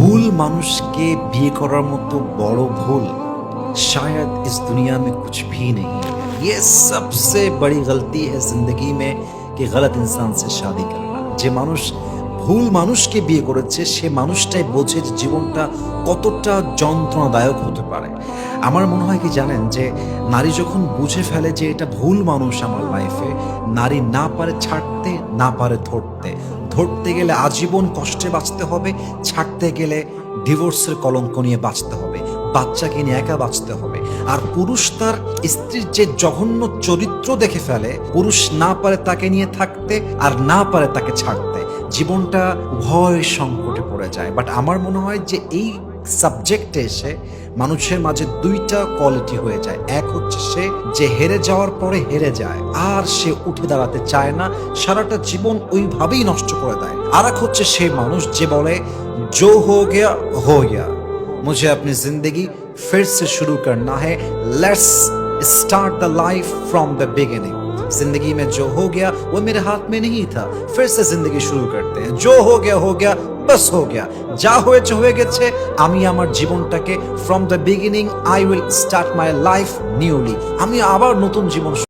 ভুল মানুষকে বিয়ে করার মতো বড় ভুল शायद इस दुनिया में कुछ भी नहीं है। ये सबसे बड़ी गलती है जिंदगी में कि गलत इंसान से शादी करना। যে মানুষ ভুল মানুষকে বিয়ে করেছে সে মানুষটাই বোঝে যে জীবনটা কতটা যন্ত্রণাদায়ক হতে পারে। আমার মনে হয় কি জানেন, যে নারী যখন বুঝে ফেলে যে এটা ভুল মানুষ আমার লাইফে, নারী না পারে ছাড়তে, না পারে ধরতে। ধরতে গেলে আজীবন কষ্টে বাঁচতে হবে, ছাড়তে গেলে ডিভোর্সের কলঙ্ক নিয়ে বাঁচতে হবে, বাচ্চাকে নিয়ে একা বাঁচতে হবে। আর পুরুষ তার স্ত্রীর যে জঘন্য চরিত্র দেখে ফেলে, পুরুষ না পারে তাকে নিয়ে থাকতে আর না পারে তাকে ছাড়তে, জীবনটা উভয় সংকটে পড়ে যায়। বাট আমার মনে হয় যে এই সাবজেক্টে এসে মানুষের মাঝে দুইটা কোয়ালিটি হয়ে যায়। এক হচ্ছে সে যে হেরে যাওয়ার পরে হেরে যায় আর সে উঠে দাঁড়াতে চায় না, সারাটা জীবন ওইভাবেই নষ্ট করে দেয়। আর এক হচ্ছে সেই মানুষ যে বলে जो हो गया, मुझे अपनी जिंदगी फिर से शुरू करना है, let's start the life from the beginning. जिंदगी में जो हो गया वो मेरे हाथ में नहीं था, फिर से जिंदगी शुरू करते हैं। जो हो गया बस हो गया, যা হয়েছে হয়ে গেছে, আমি আমার জীবনটাকে from the beginning I will start my life newly, আমি আবার নতুন জীবন